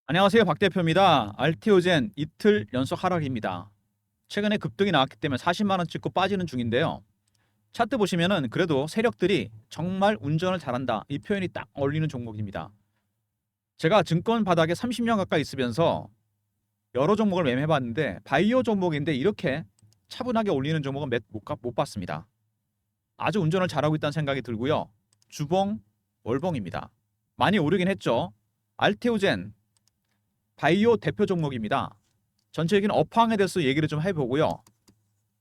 안녕하세요. 박 대표입니다. 알테오젠 이틀 연속 하락입니다. 최근에 급등이 나왔기 때문에 40만 원 찍고 빠지는 중인데요. 차트 보시면은 그래도 세력들이 정말 운전을 잘한다. 이 표현이 딱 어울리는 종목입니다. 제가 증권 바닥에 30년 가까이 있으면서 여러 종목을 매매해봤는데 바이오 종목인데 이렇게 차분하게 올리는 종목은 못 봤습니다. 아주 운전을 잘하고 있다는 생각이 들고요. 주봉, 월봉입니다. 많이 오르긴 했죠. 알테오젠 바이오 대표 종목입니다. 전체적인 업황에 대해서 얘기를 좀 해보고요.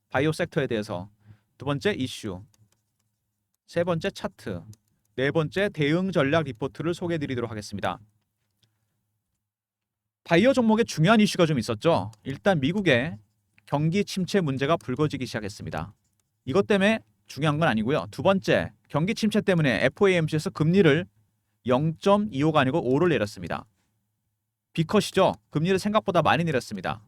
바이오 섹터에 대해서 두 번째 이슈, 세 번째 차트, 네 번째 대응 전략 리포트를 소개해드리도록 하겠습니다. 바이오 종목에 중요한 이슈가 좀 있었죠. 일단 미국의 경기 침체 문제가 불거지기 시작했습니다. 이것 때문에 중요한 건 아니고요. 두 번째, 경기 침체 때문에 FOMC에서 금리를 0.25가 아니고 5를 내렸습니다. B컷이죠. 금리를 생각보다 많이 내렸습니다.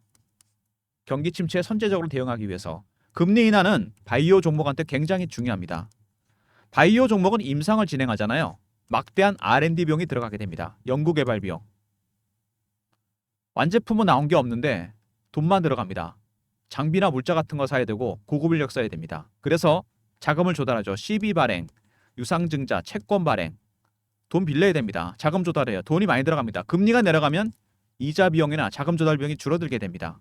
경기 침체에 선제적으로 대응하기 위해서. 금리 인하는 바이오 종목한테 굉장히 중요합니다. 바이오 종목은 임상을 진행하잖아요. 막대한 R&D 비용이 들어가게 됩니다. 연구개발 비용. 완제품은 나온 게 없는데 돈만 들어갑니다. 장비나 물자 같은 거 사야 되고 고급 인력 써야 됩니다. 그래서 자금을 조달하죠. CB 발행, 유상증자, 채권 발행. 돈 빌려야 됩니다. 자금 조달해요. 돈이 많이 들어갑니다. 금리가 내려가면 이자 비용이나 자금 조달 비용이 줄어들게 됩니다.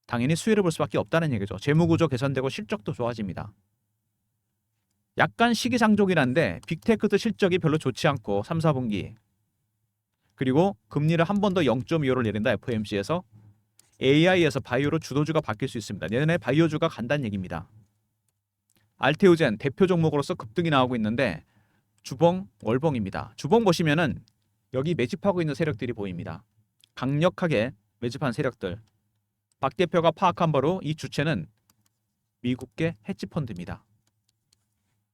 당연히 수혜를 볼 수밖에 없다는 얘기죠. 재무구조 개선되고 실적도 좋아집니다. 약간 시기상조긴 한데 빅테크도 실적이 별로 좋지 않고 3, 4분기. 그리고 금리를 한 번 더 0.25를 내린다. FOMC에서. AI에서 바이오로 주도주가 바뀔 수 있습니다. 내년에 바이오주가 간다는 얘기입니다. 알테오젠 대표 종목으로서 급등이 나오고 있는데 주봉, 월봉입니다. 주봉 보시면은 여기 매집하고 있는 세력들이 보입니다. 강력하게 매집한 세력들. 박 대표가 파악한 바로 이 주체는 미국계 헤지펀드입니다.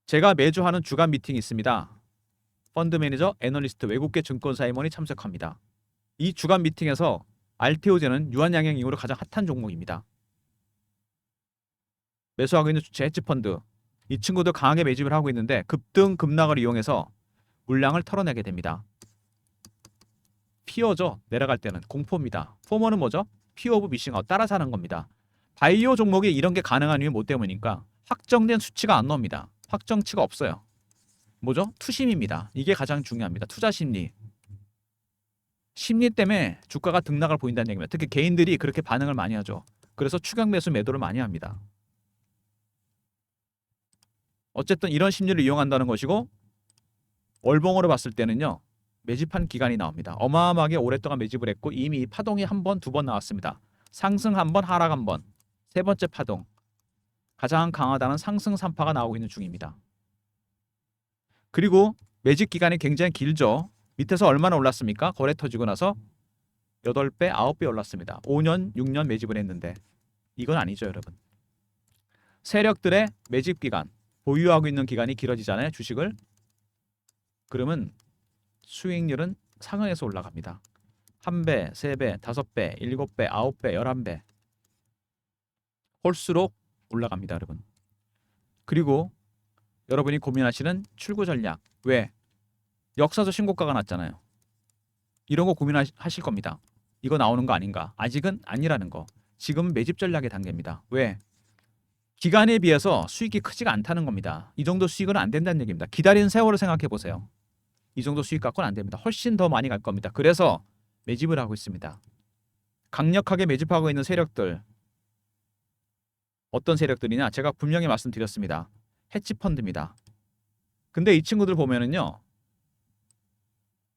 제가 매주 하는 주간 미팅이 있습니다. 펀드 매니저, 애널리스트, 외국계 증권사 임원이 참석합니다. 이 주간 미팅에서 알테오젠은 유한양행 이후로 가장 핫한 종목입니다. 매수하고 있는 주체 헤지펀드. 이 친구도 강하게 매집을 하고 있는데 급등 급락을 이용해서 물량을 털어내게 됩니다. 피어죠. 내려갈 때는 공포입니다. 포머는 뭐죠? 피어 오브 미싱아웃, 따라서 하는 겁니다. 바이오 종목이 이런 게 가능한 이유는 뭐 때문이니까 확정된 수치가 안 나옵니다. 확정치가 없어요. 뭐죠? 투심입니다. 이게 가장 중요합니다. 투자 심리. 심리 때문에 주가가 등락을 보인다는 얘기입니다. 특히 개인들이 그렇게 반응을 많이 하죠. 그래서 추격 매수 매도를 많이 합니다. 어쨌든 이런 심리를 이용한다는 것이고 월봉으로 봤을 때는요. 매집한 기간이 나옵니다. 어마어마하게 오랫동안 매집을 했고 이미 파동이 한 번, 두 번 나왔습니다. 상승 한 번, 하락 한 번. 세 번째 파동. 가장 강하다는 상승 3파가 나오고 있는 중입니다. 그리고 매집 기간이 굉장히 길죠. 밑에서 얼마나 올랐습니까? 거래 터지고 나서 8배, 9배 올랐습니다. 5년, 6년 매집을 했는데 이건 아니죠, 여러분. 세력들의 매집 기간, 보유하고 있는 기간이 길어지잖아요, 주식을. 그러면 수익률은 상향해서 올라갑니다. 1배, 3배, 5배, 7배, 9배, 11배. 홀수록 올라갑니다, 여러분. 그리고 여러분이 고민하시는 출구 전략. 왜? 역사적 신고가가 났잖아요. 이런 거 고민하실 겁니다. 이거 나오는 거 아닌가? 아직은 아니라는 거. 지금은 매집 전략의 단계입니다. 왜? 기간에 비해서 수익이 크지가 않다는 겁니다. 이 정도 수익은 안 된다는 얘기입니다. 기다리는 세월을 생각해 보세요. 이 정도 수익 갖고는 안 됩니다. 훨씬 더 많이 갈 겁니다. 그래서 매집을 하고 있습니다. 강력하게 매집하고 있는 세력들. 어떤 세력들이냐? 제가 분명히 말씀드렸습니다. 헤지펀드입니다. 근데 이 친구들 보면은요.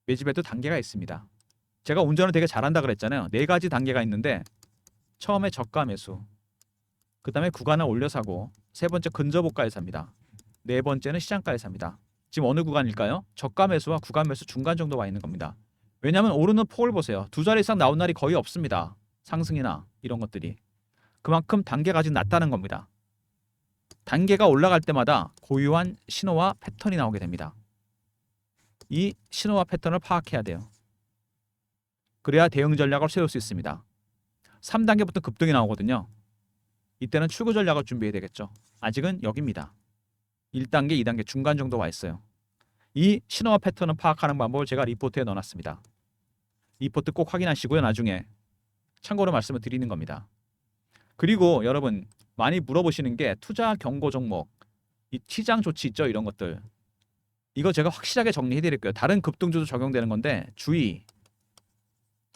매집에도 단계가 있습니다. 제가 운전을 되게 잘한다 그랬잖아요. 4가지 단계가 있는데 처음에 저가 매수, 그 다음에 구간을 올려 사고, 세 번째 근저보가에 삽니다. 네 번째는 시장가에 삽니다. 지금 어느 구간일까요? 저가 매수와 구간 매수 중간 정도 와 있는 겁니다. 왜냐하면 오르는 폭을 보세요. 2자리 이상 나온 날이 거의 없습니다. 상승이나 이런 것들이. 그만큼 단계가 아직 낮다는 겁니다. 단계가 올라갈 때마다 고유한 신호와 패턴이 나오게 됩니다. 이 신호와 패턴을 파악해야 돼요. 그래야 대응 전략을 세울 수 있습니다. 3단계부터 급등이 나오거든요. 이때는 출구 전략을 준비해야 되겠죠. 아직은 여기입니다. 1단계, 2단계 중간 정도 와 있어요. 이 신호와 패턴을 파악하는 방법을 제가 리포트에 넣어놨습니다. 이 포트 꼭 확인하시고요. 나중에 참고로 말씀을 드리는 겁니다. 그리고 여러분 많이 물어보시는 게 투자 경고 종목, 이 시장 조치 있죠? 이런 것들. 이거 제가 확실하게 정리해 드릴게요. 다른 급등주도 적용되는 건데 주의,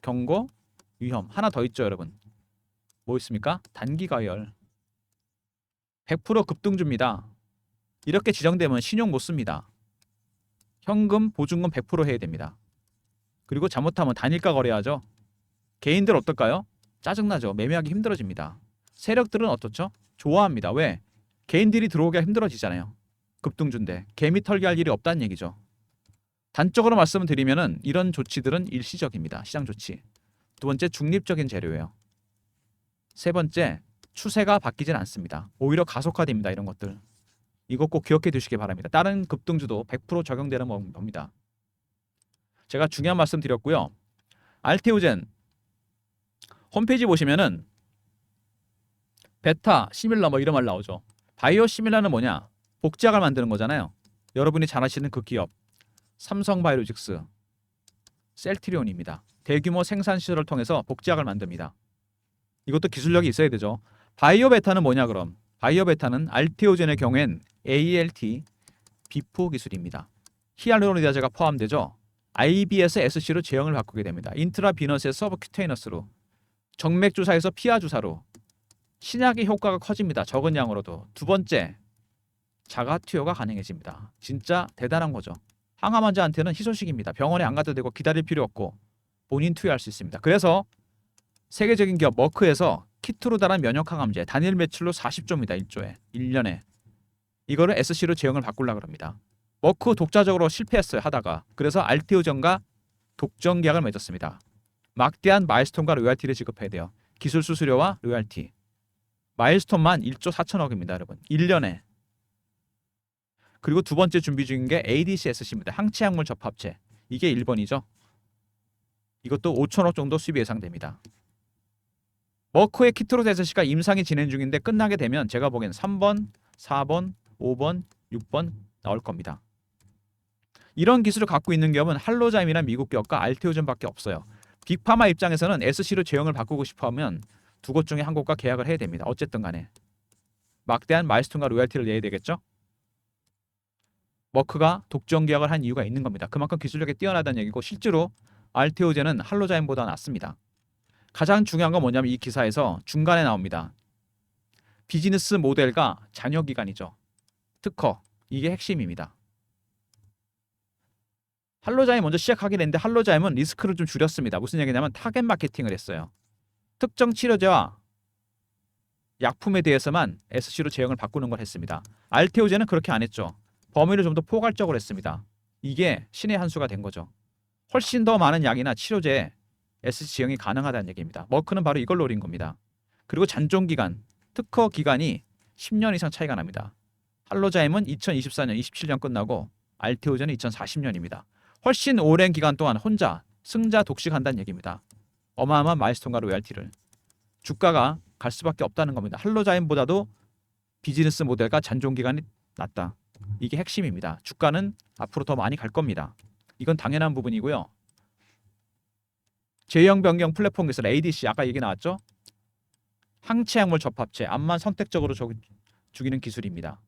경고, 위험. 하나 더 있죠, 여러분. 뭐 있습니까? 단기 가열. 100% 급등주입니다. 이렇게 지정되면 신용 못 씁니다. 현금, 보증금 100% 해야 됩니다. 그리고 잘못하면 단일가 거래하죠. 개인들 어떨까요? 짜증나죠. 매매하기 힘들어집니다. 세력들은 어떻죠? 좋아합니다. 왜? 개인들이 들어오기가 힘들어지잖아요. 급등주인데 개미 털기 할 일이 없다는 얘기죠. 단적으로 말씀을 드리면은 이런 조치들은 일시적입니다. 시장 조치. 두 번째, 중립적인 재료예요. 세 번째, 추세가 바뀌진 않습니다. 오히려 가속화됩니다. 이런 것들. 이거 꼭 기억해 두시기 바랍니다. 다른 급등주도 100% 적용되는 겁니다. 제가 중요한 말씀 드렸고요. 알테오젠 홈페이지 보시면은 베타, 시밀러 뭐 이런 말 나오죠. 바이오 시밀러는 뭐냐? 복제약을 만드는 거잖아요. 여러분이 잘 아시는 그 기업 삼성바이오로직스, 셀트리온입니다. 대규모 생산 시설을 통해서 복제약을 만듭니다. 이것도 기술력이 있어야 되죠. 바이오 베타는 뭐냐 그럼? 바이오 베타는 알테오젠의 경우엔 ALT 비포 기술입니다. 히알루로니다제가 포함되죠. IB에서 SC로 제형을 바꾸게 됩니다. 인트라비너스에서 서브큐테이너스로, 정맥 주사에서 피하 주사로. 신약의 효과가 커집니다. 적은 양으로도. 두 번째, 자가 투여가 가능해집니다. 진짜 대단한 거죠. 항암 환자한테는 희소식입니다. 병원에 안 가도 되고 기다릴 필요 없고 본인 투여할 수 있습니다. 그래서 세계적인 기업 머크에서 키트로 달한 면역 항암제 단일 매출로 40조입니다. 1조에 1년에. 이거를 SC로 제형을 바꾸려고 합니다. 머크 독자적으로 실패했어요. 하다가. 그래서 알테오젠과 독점 계약을 맺었습니다. 막대한 마일스톤과 로얄티를 지급해야 돼요. 기술 수수료와 로얄티. 마일스톤만 1조 4천억입니다. 여러분. 1년에. 그리고 두 번째 준비 중인 게 ADC-SC입니다. 항체 약물 접합체. 이게 1번이죠. 이것도 5천억 정도 수입이 예상됩니다. 머크의 키트로스 SC가 임상이 진행 중인데 끝나게 되면 제가 보기엔 3번, 4번, 5번, 6번 나올 겁니다. 이런 기술을 갖고 있는 기업은 할로자임이란 미국 기업과 알테오젠밖에 없어요. 빅파마 입장에서는 SC로 제형을 바꾸고 싶어하면 두 곳 중에 한 곳과 계약을 해야 됩니다. 어쨌든 간에. 막대한 마일스톤과 로얄티를 내야 되겠죠. 머크가 독점 계약을 한 이유가 있는 겁니다. 그만큼 기술력이 뛰어나다는 얘기고 실제로 알테오젠은 할로자임보다 낫습니다. 가장 중요한 건 뭐냐면 이 기사에서 중간에 나옵니다. 비즈니스 모델과 잔여 기간이죠. 특허. 이게 핵심입니다. 할로자임 먼저 시작하게 됐는데 할로자임은 리스크를 좀 줄였습니다. 무슨 얘기냐면 타겟 마케팅을 했어요. 특정 치료제와 약품에 대해서만 SC로 제형을 바꾸는 걸 했습니다. 알테오젠은 그렇게 안 했죠. 범위를 좀 더 포괄적으로 했습니다. 이게 신의 한 수가 된 거죠. 훨씬 더 많은 약이나 치료제에 SC 제형이 가능하다는 얘기입니다. 머크는 바로 이걸 노린 겁니다. 그리고 잔존 기간, 특허 기간이 10년 이상 차이가 납니다. 할로자임은 2024년, 27년 끝나고 알테오젠은 2040년입니다. 훨씬 오랜 기간 동안 혼자 승자 독식한다는 얘기입니다. 어마어마한 마일스톤과 로얄티를. 주가가 갈 수밖에 없다는 겁니다. 할로자임보다도 비즈니스 모델과 잔존 기간이 낮다. 이게 핵심입니다. 주가는 앞으로 더 많이 갈 겁니다. 이건 당연한 부분이고요. 제형 변경 플랫폼 기술 ADC 아까 얘기 나왔죠? 항체 약물 접합체 암만 선택적으로 죽이는 기술입니다.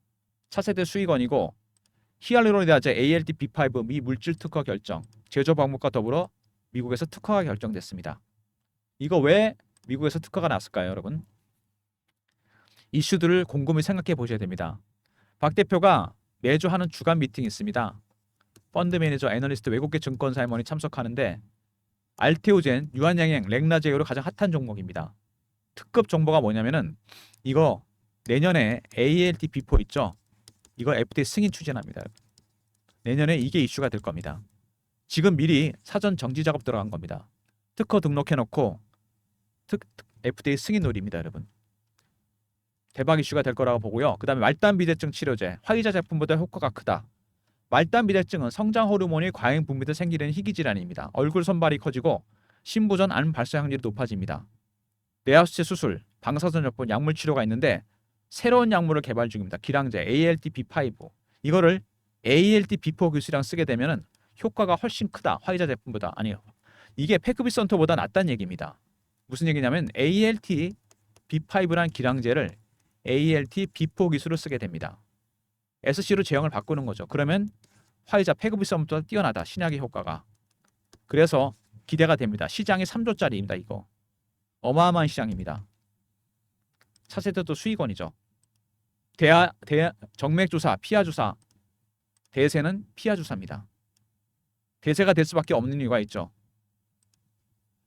차세대 수익원이고 히알루로니다제 ALT B5 미 물질 특허 결정 제조 방법과 더불어 미국에서 특허가 결정됐습니다. 이거 왜 미국에서 특허가 났을까요, 여러분? 이슈들을 곰곰이 생각해 보셔야 됩니다. 박 대표가 매주 하는 주간 미팅이 있습니다. 펀드 매니저, 애널리스트, 외국계 증권사 임원이 참석하는데 알테오젠, 유한양행, 렉나제어로 가장 핫한 종목입니다. 특급 정보가 뭐냐면은 이거 내년에 ALT B4 있죠? 이거 FDA 승인 추진합니다. 내년에 이게 이슈가 될 겁니다. 지금 미리 사전 정지 작업 들어간 겁니다. 특허 등록해놓고 FDA 승인 놀이입니다, 여러분. 대박 이슈가 될 거라고 보고요. 그 다음에 말단 비대증 치료제, 화이자 제품보다 효과가 크다. 말단 비대증은 성장 호르몬이 과잉 분비돼 생기는 희귀 질환입니다. 얼굴 손발이 커지고 신부전 암 발생 확률이 높아집니다. 뇌하수체 수술, 방사선요법, 약물 치료가 있는데 새로운 약물을 개발 중입니다. 기량제 ALT B5 이거를 ALT B4 기술이랑 쓰게 되면은 효과가 훨씬 크다. 화이자 제품보다. 아니요. 이게 패크비선터보다 낫다는 얘기입니다. 무슨 얘기냐면 ALT B5라는 기량제를 ALT B4 기술을 쓰게 됩니다. SC로 제형을 바꾸는 거죠. 그러면 화이자 패크비선터보다 뛰어나다. 신약의 효과가. 그래서 기대가 됩니다. 시장이 3조짜리입니다. 이거. 어마어마한 시장입니다. 차세대도 수익원이죠. 정맥주사, 피하주사. 대세는 피하주사입니다. 대세가 될 수밖에 없는 이유가 있죠.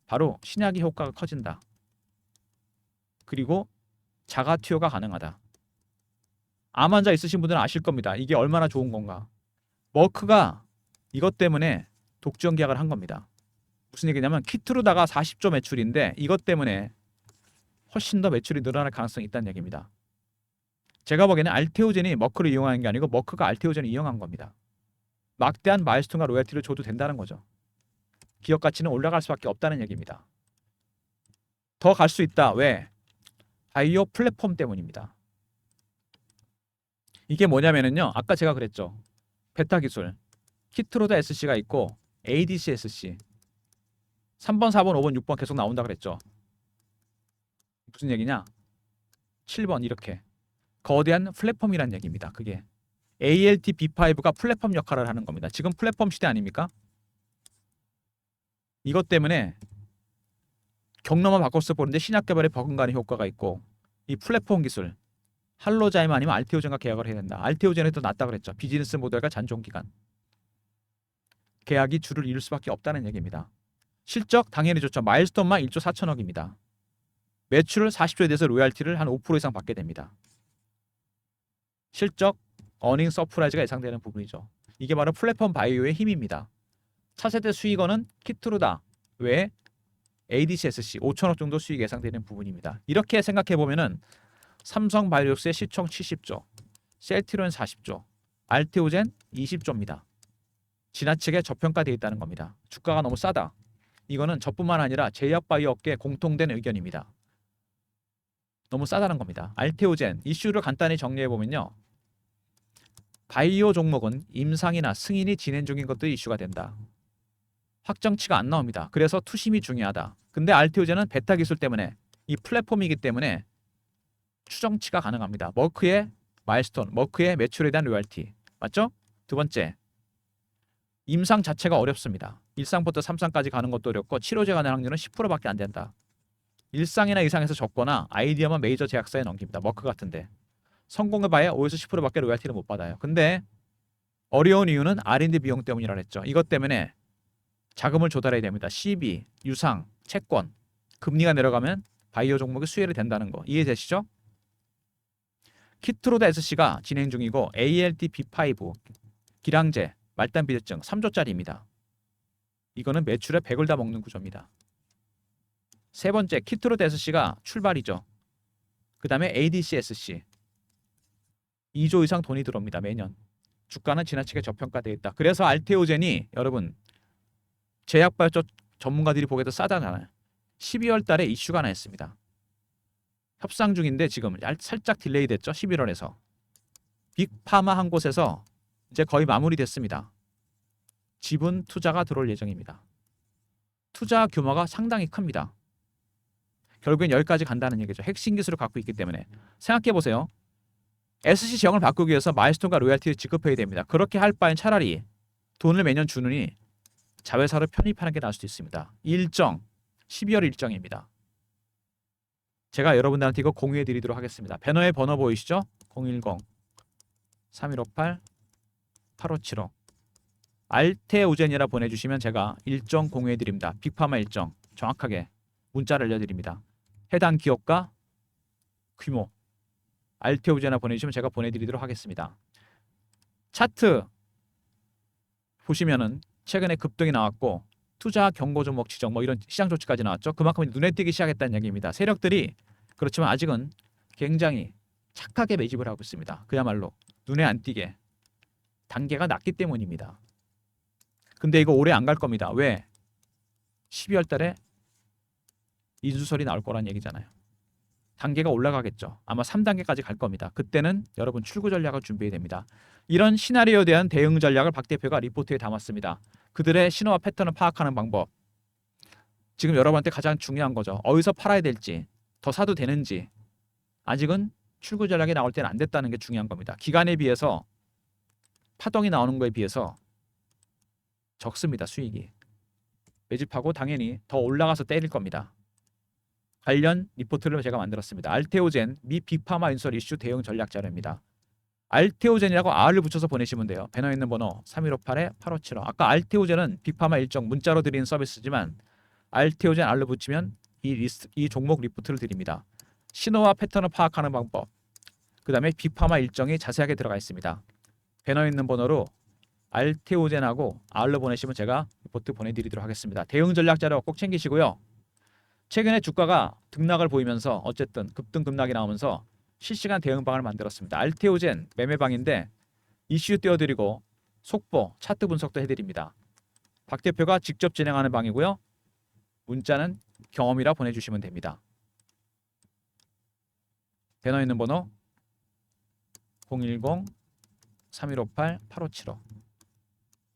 바로 신약의 효과가 커진다. 그리고 자가 투여가 가능하다. 암 환자 있으신 분들은 아실 겁니다. 이게 얼마나 좋은 건가. 머크가 이것 때문에 독점 계약을 한 겁니다. 무슨 얘기냐면 키트루다가 40조 매출인데 이것 때문에 훨씬 더 매출이 늘어날 가능성이 있다는 얘기입니다. 제가 보기에는 알테오젠이 머크를 이용하는 게 아니고 머크가 알테오젠을 이용한 겁니다. 막대한 마일스톤과 로열티를 줘도 된다는 거죠. 기업 가치는 올라갈 수밖에 없다는 얘기입니다. 더 갈 수 있다. 왜? 바이오 플랫폼 때문입니다. 이게 뭐냐면요. 아까 제가 그랬죠. 베타 기술. 키트로다 SC가 있고 ADC SC. 3번, 4번, 5번, 6번 계속 나온다 그랬죠. 무슨 얘기냐? 7번 이렇게. 거대한 플랫폼이란 얘기입니다. 그게. ALT B5가 플랫폼 역할을 하는 겁니다. 지금 플랫폼 시대 아닙니까? 이것 때문에 경로만 바꿔서 보는데 신약 개발에 버금가는 효과가 있고 이 플랫폼 기술 할로자임 아니면 알테오젠과 계약을 해야 된다. 알테오젠이 더 낫다 그랬죠. 비즈니스 모델과 잔존기간. 계약이 줄을 이룰 수밖에 없다는 얘기입니다. 실적 당연히 좋죠. 마일스톤만 1조 4천억입니다. 매출 40조에 대해서 로얄티를 한 5% 이상 받게 됩니다. 실적 어닝 서프라이즈가 예상되는 부분이죠. 이게 바로 플랫폼 바이오의 힘입니다. 차세대 수익원은 키트루다 외에 ADCSC 5천억 정도 수익 예상되는 부분입니다. 이렇게 생각해 보면은 삼성바이오록스의 시총 70조, 셀트리온 40조, 알테오젠 20조입니다. 지나치게 저평가되어 있다는 겁니다. 주가가 너무 싸다. 이거는 저뿐만 아니라 제약바이오 업계의 공통된 의견입니다. 너무 싸다는 겁니다. 알테오젠 이슈를 간단히 정리해 보면요. 바이오 종목은 임상이나 승인이 진행 중인 것들이 이슈가 된다. 확정치가 안 나옵니다. 그래서 투심이 중요하다. 근데 알테오젠은 베타 기술 때문에 이 플랫폼이기 때문에 추정치가 가능합니다. 머크의 마일스톤, 머크의 매출에 대한 로열티. 맞죠? 두 번째, 임상 자체가 어렵습니다. 1상부터 3상까지 가는 것도 어렵고 치료제 가능 확률은 10%밖에 안 된다. 1상이나 이상에서 적거나 아이디어만 메이저 제약사에 넘깁니다. 머크 같은데. 성공해봐야 5에서 10%밖에 로열티를 못 받아요. 근데 어려운 이유는 R&D 비용 때문이라 했죠. 이것 때문에 자금을 조달해야 됩니다. CB, 유상, 채권, 금리가 내려가면 바이오 종목이 수혜를 된다는 거 이해되시죠? 키트로다 SC가 진행 중이고 ALT B5, 기량제, 말단 비대증 3조짜리입니다. 이거는 매출의 100을 다 먹는 구조입니다. 세 번째, 키트로다 SC가 출발이죠. 그 다음에 ADC SC 2조 이상 돈이 들어옵니다. 매년. 주가는 지나치게 저평가되어 있다. 그래서 알테오젠이 여러분 제약바이오 쪽 전문가들이 보기에도 싸잖아요. 12월 달에 이슈가 하나 했습니다. 협상 중인데 지금 살짝 딜레이 됐죠. 11월에서. 빅파마 한 곳에서 이제 거의 마무리됐습니다. 지분 투자가 들어올 예정입니다. 투자 규모가 상당히 큽니다. 결국엔 여기까지 간다는 얘기죠. 핵심 기술을 갖고 있기 때문에. 생각해보세요. SC 제형을 바꾸기 위해서 마일스톤과 로열티를 지급해야 됩니다. 그렇게 할 바엔 차라리 돈을 매년 주느니 자회사를 편입하는 게 나을 수도 있습니다. 일정 12월 일정입니다. 제가 여러분들한테 이거 공유해 드리도록 하겠습니다. 배너에 번호 보이시죠? 010-3158-8575 알테오젠이라 보내주시면 제가 일정 공유해 드립니다. 빅파마 일정 정확하게 문자를 알려드립니다. 해당 기업과 규모 알테오젠이라 보내주시면 제가 보내드리도록 하겠습니다. 차트 보시면은 최근에 급등이 나왔고 투자 경고 종목 지정 뭐 이런 시장 조치까지 나왔죠. 그만큼 눈에 띄기 시작했다는 얘기입니다. 세력들이 그렇지만 아직은 굉장히 착하게 매집을 하고 있습니다. 그야말로 눈에 안 띄게 단계가 낮기 때문입니다. 근데 이거 오래 안 갈 겁니다. 왜? 12월 달에 인수설이 나올 거란 얘기잖아요. 단계가 올라가겠죠. 아마 3단계까지 갈 겁니다. 그때는 여러분 출구 전략을 준비해야 됩니다. 이런 시나리오에 대한 대응 전략을 박 대표가 리포트에 담았습니다. 그들의 신호와 패턴을 파악하는 방법. 지금 여러분한테 가장 중요한 거죠. 어디서 팔아야 될지, 더 사도 되는지. 아직은 출구 전략이 나올 때는 안 됐다는 게 중요한 겁니다. 기간에 비해서 파동이 나오는 거에 비해서 적습니다. 수익이. 매집하고 당연히 더 올라가서 때릴 겁니다. 관련 리포트를 제가 만들었습니다. 알테오젠 미 빅파마 인수할 이슈 대응 전략 자료입니다. 알테오젠이라고 R을 붙여서 보내시면 돼요. 배너 있는 번호 3158-8575. 아까 알테오젠은 빅파마 일정 문자로 드리는 서비스지만 알테오젠 R를 붙이면 이 종목 리포트를 드립니다. 신호와 패턴을 파악하는 방법, 그 다음에 빅파마 일정이 자세하게 들어가 있습니다. 배너 있는 번호로 알테오젠하고 R로 보내시면 제가 리포트 보내드리도록 하겠습니다. 대응 전략 자료 꼭 챙기시고요. 최근에 주가가 등락을 보이면서 어쨌든 급등 급락이 나오면서 실시간 대응방을 만들었습니다. 알테오젠 매매방인데 이슈 띄워드리고 속보, 차트 분석도 해드립니다. 박 대표가 직접 진행하는 방이고요. 문자는 경험이라 보내주시면 됩니다. 배너 있는 번호 010-3158-8575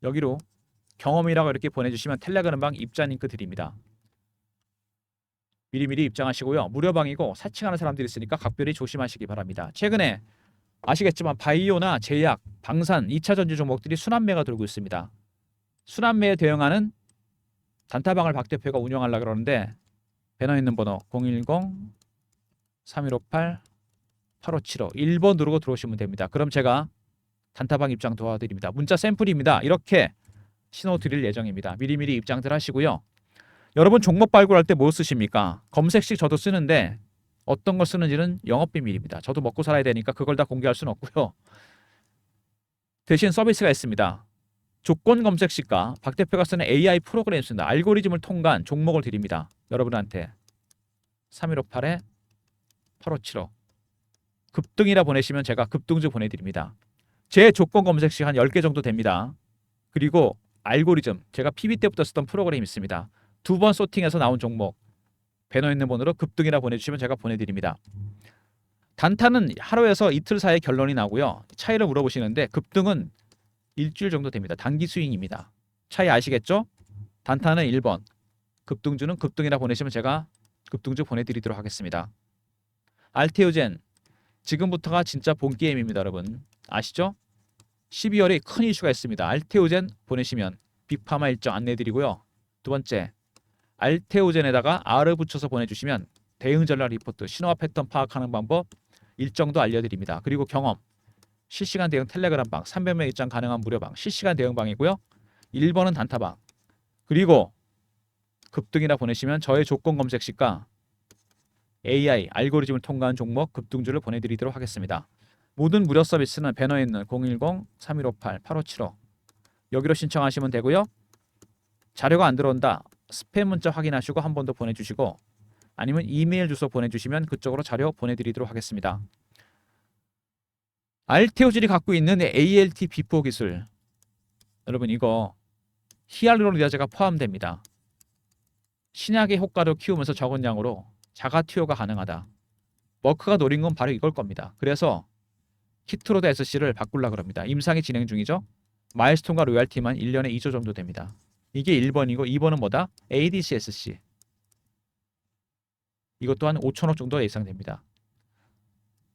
여기로 경험이라고 이렇게 보내주시면 텔레그램 방 입장 링크 드립니다. 미리미리 입장하시고요. 무료방이고 사칭하는 사람들이 있으니까 각별히 조심하시기 바랍니다. 최근에 아시겠지만 바이오나 제약, 방산, 2차 전지 종목들이 순환매가 돌고 있습니다. 순환매에 대응하는 단타방을 박 대표가 운영하려고 그러는데 배너 있는 번호 010-3158-8575 1번 누르고 들어오시면 됩니다. 그럼 제가 단타방 입장 도와드립니다. 문자 샘플입니다. 이렇게 신호 드릴 예정입니다. 미리미리 입장들 하시고요. 여러분 종목 발굴할 때 뭐 쓰십니까? 검색식 저도 쓰는데 어떤 걸 쓰는지는 영업비밀입니다. 저도 먹고 살아야 되니까 그걸 다 공개할 수는 없고요. 대신 서비스가 있습니다. 조건 검색식과 박 대표가 쓰는 AI 프로그램이 있습니다. 알고리즘을 통과한 종목을 드립니다. 여러분한테 3158-8575 급등이라 보내시면 제가 급등주 보내드립니다. 제 조건 검색식 한 10개 정도 됩니다. 그리고 알고리즘, 제가 PB 때부터 쓰던 프로그램이 있습니다. 2번 소팅해서 나온 종목 배너 있는 번호로 급등이라 보내주시면 제가 보내드립니다. 단타는 하루에서 이틀 사이에 결론이 나고요. 차이를 물어보시는데 급등은 일주일 정도 됩니다. 단기 스윙입니다. 차이 아시겠죠? 단타는 1번, 급등주는 급등이라 보내시면 제가 급등주 보내드리도록 하겠습니다. 알테오젠 지금부터가 진짜 본 게임입니다. 여러분 아시죠? 12월에 큰 이슈가 있습니다. 알테오젠 보내시면 빅파마 일정 안내드리고요. 두 번째, 알테오젠에다가 R을 붙여서 보내주시면 대응 전략 리포트, 신호와 패턴 파악하는 방법, 일정도 알려드립니다. 그리고 경험, 실시간 대응 텔레그램 방, 300명 입장 가능한 무료방, 실시간 대응 방이고요. 1번은 단타방, 그리고 급등이라 보내시면 저의 조건 검색식과 AI 알고리즘을 통과한 종목 급등주를 보내드리도록 하겠습니다. 모든 무료 서비스는 배너에 있는 010-3158-8575 여기로 신청하시면 되고요. 자료가 안 들어온다, 스팸 문자 확인하시고 한 번 더 보내주시고 아니면 이메일 주소 보내주시면 그쪽으로 자료 보내드리도록 하겠습니다. 알테오젠이 갖고 있는 ALT 비포 기술, 여러분 이거 히알루론이다제가 포함됩니다. 신약의 효과를 키우면서 적은 양으로 자가 투여가 가능하다. 머크가 노린 건 바로 이걸 겁니다. 그래서 키트로드 SC를 바꾸려고 합니다. 임상이 진행 중이죠. 마일스톤과 로얄티만 1년에 2조 정도 됩니다. 이게 1번이고 2번은 뭐다? ADCSC. 이것 또한 5천억 정도 예상됩니다.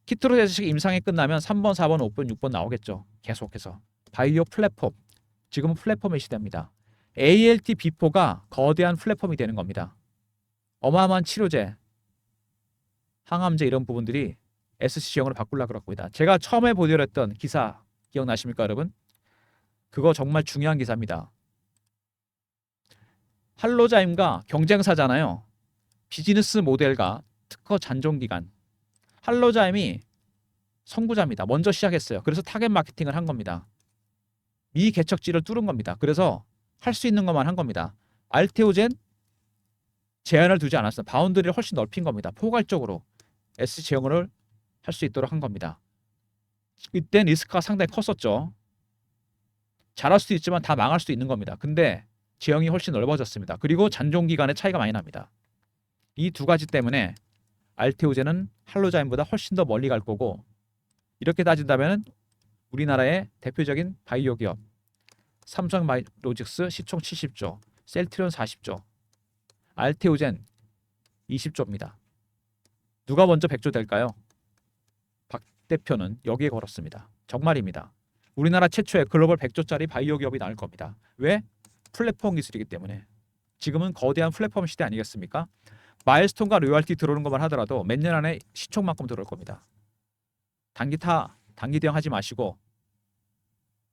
키트로드 SC 임상이 끝나면 3번, 4번, 5번, 6번 나오겠죠. 계속해서. 바이오 플랫폼. 지금은 플랫폼의 시대입니다. ALT B4가 거대한 플랫폼이 되는 겁니다. 어마어마한 치료제, 항암제 이런 부분들이 SC형으로 바꾸려고 합니다. 제가 처음에 보여드렸던 기사 기억나십니까 여러분? 그거 정말 중요한 기사입니다. 할로자임과 경쟁사잖아요. 비즈니스 모델과 특허 잔존기간. 할로자임이 선구자입니다. 먼저 시작했어요. 그래서 타겟 마케팅을 한 겁니다. 미 개척지를 뚫은 겁니다. 그래서 할 수 있는 것만 한 겁니다. 알테오젠 제한을 두지 않았어요. 바운더리를 훨씬 넓힌 겁니다. 포괄적으로 SC 제형을 할 수 있도록 한 겁니다. 이때 리스크가 상당히 컸었죠. 잘할 수도 있지만 다 망할 수도 있는 겁니다. 근데 제형이 훨씬 넓어졌습니다. 그리고 잔존기간의 차이가 많이 납니다. 이 두 가지 때문에 알테오젠은 할로자임보다 훨씬 더 멀리 갈 거고, 이렇게 따진다면 우리나라의 대표적인 바이오 기업 삼성바이오로직스 시총 70조, 셀트리온 40조, 알테오젠 20조입니다. 누가 먼저 100조 될까요? 박 대표는 여기에 걸었습니다. 정말입니다. 우리나라 최초의 글로벌 100조짜리 바이오 기업이 나올 겁니다. 왜? 플랫폼 기술이기 때문에. 지금은 거대한 플랫폼 시대 아니겠습니까? 마일스톤과 로열티 들어오는 것만 하더라도 몇 년 안에 시총만큼 들어올 겁니다. 단기 대응 하지 마시고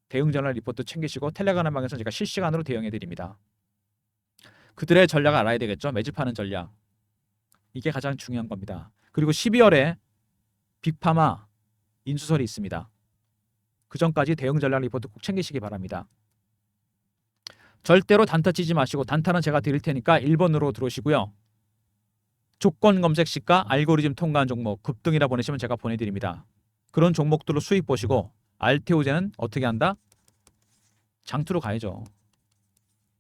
대응 전략 리포트 챙기시고 텔레그램 방에서 제가 실시간으로 대응해 드립니다. 그들의 전략을 알아야 되겠죠. 매집하는 전략. 이게 가장 중요한 겁니다. 그리고 12월에 빅파마 인수설이 있습니다. 그 전까지 대응 전략 리포트 꼭 챙기시기 바랍니다. 절대로 단타 치지 마시고 단타는 제가 드릴 테니까 1번으로 들어오시고요. 조건 검색 시가 알고리즘 통과한 종목 급등이라 보내시면 제가 보내드립니다. 그런 종목들로 수익 보시고 알테오젠은 어떻게 한다? 장투로 가야죠.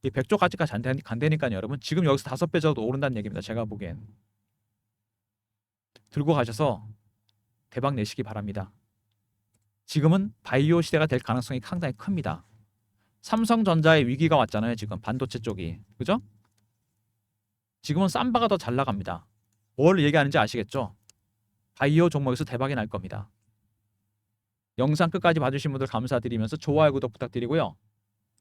이 100조까지까지 간다니까요. 여러분 지금 여기서 5배 정도 오른다는 얘기입니다. 제가 보기엔. 들고 가셔서 대박 내시기 바랍니다. 지금은 바이오 시대가 될 가능성이 상당히 큽니다. 삼성전자의 위기가 왔잖아요. 지금 반도체 쪽이. 그죠? 지금은 삼바가 더 잘 나갑니다. 뭘 얘기하는지 아시겠죠? 바이오 종목에서 대박이 날 겁니다. 영상 끝까지 봐주신 분들 감사드리면서 좋아요, 구독 부탁드리고요.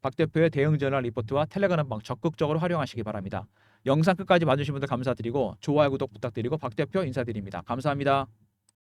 박 대표의 대응 전략 리포트와 텔레그램 방 적극적으로 활용하시기 바랍니다. 영상 끝까지 봐주신 분들 감사드리고 좋아요, 구독 부탁드리고 박 대표 인사드립니다. 감사합니다.